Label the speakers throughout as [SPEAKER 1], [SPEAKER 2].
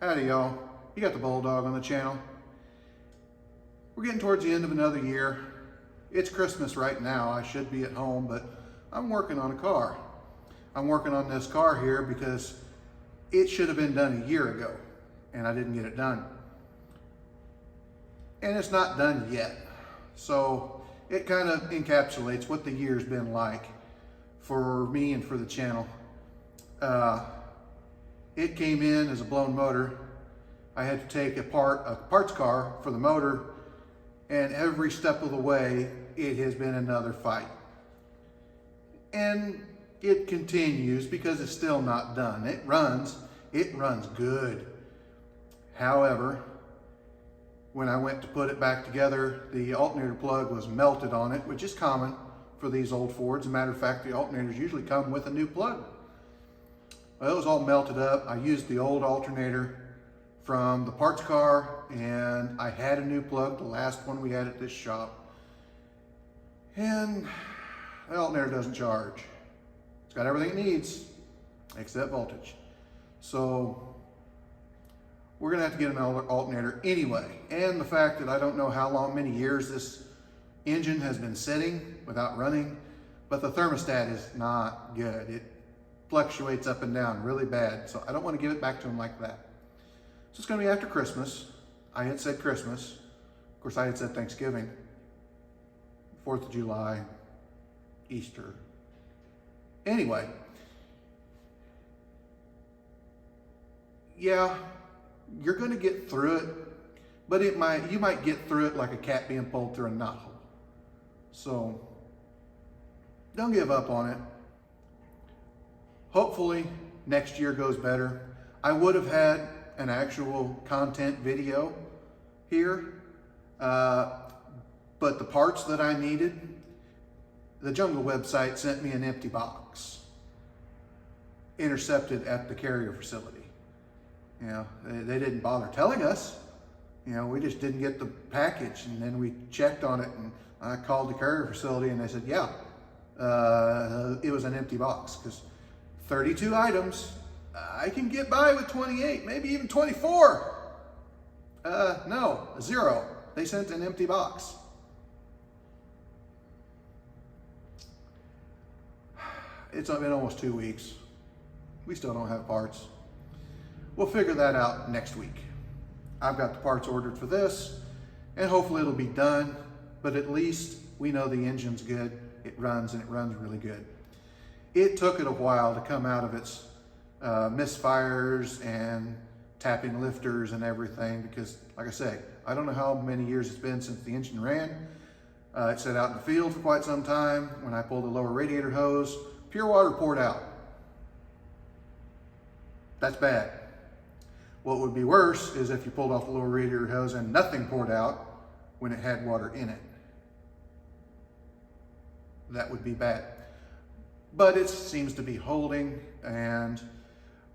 [SPEAKER 1] Howdy y'all, you got the Bulldog on the channel. We're getting towards the end of another year. It's Christmas right now. I should be at home, but I'm working on a car. I'm working on this car here because it should have been done a year ago and I didn't get it done. And it's not done yet. So it kind of encapsulates what the year's been like for me and for the channel. It came in as a blown motor. I had to take apart a parts car for the motor, and every step of the way, it has been another fight. And it continues because it's still not done. It runs good. However, when I went to put it back together, the alternator plug was melted on it, which is common for these old Fords. As a matter of fact, the alternators usually come with a new plug. Well, it was all melted up. I used the old alternator from the parts car, and I had a new plug, the last one we had at this shop. And the alternator doesn't charge. It's got everything it needs, except voltage. So we're gonna have to get an alternator anyway. And the fact that I don't know how many years this engine has been sitting without running, but the thermostat is not good. It fluctuates up and down really bad. So I don't want to give it back to him like that. So it's going to be after Christmas. I had said Christmas. Of course, I had said Thanksgiving, 4th of July, Easter. Anyway, yeah, you're going to get through it, but you might get through it like a cat being pulled through a knothole. So don't give up on it. Hopefully next year goes better. I would have had an actual content video here, but the parts that I needed, the Jungle website sent me an empty box, intercepted at the carrier facility. You know, they didn't bother telling us. You know, we just didn't get the package, and then we checked on it, and I called the carrier facility, and they said, yeah, it was an empty box, because 32 items, I can get by with 28, maybe even 24. No, 0. They sent an empty box. It's been almost 2 weeks. We still don't have parts. We'll figure that out next week. I've got the parts ordered for this, and hopefully it'll be done, but at least we know the engine's good. It runs, and it runs really good. It took it a while to come out of its misfires and tapping lifters and everything because, like I say, I don't know how many years it's been since the engine ran. It sat out in the field for quite some time. When I pulled the lower radiator hose, pure water poured out. That's bad. What would be worse is if you pulled off the lower radiator hose and nothing poured out when it had water in it. That would be bad. But it seems to be holding, and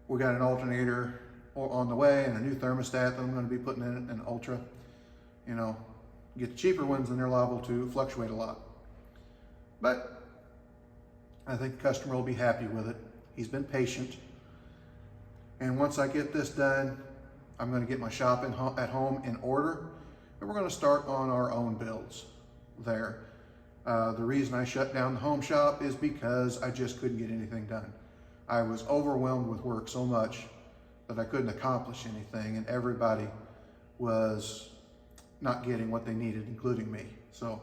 [SPEAKER 1] we got an alternator on the way and a new thermostat that I'm going to be putting in an Ultra. You know, get the cheaper ones and they're liable to fluctuate a lot. But I think the customer will be happy with it. He's been patient. And once I get this done, I'm going to get my shop at home in order, and we're going to start on our own builds there. The reason I shut down the home shop is because I just couldn't get anything done. I was overwhelmed with work so much that I couldn't accomplish anything, and everybody was not getting what they needed, including me. So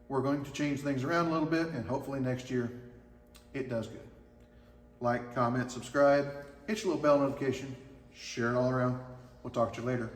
[SPEAKER 1] we're going to change things around a little bit, and hopefully next year it does good. Like, comment, subscribe, hit your little bell notification, share it all around. We'll talk to you later.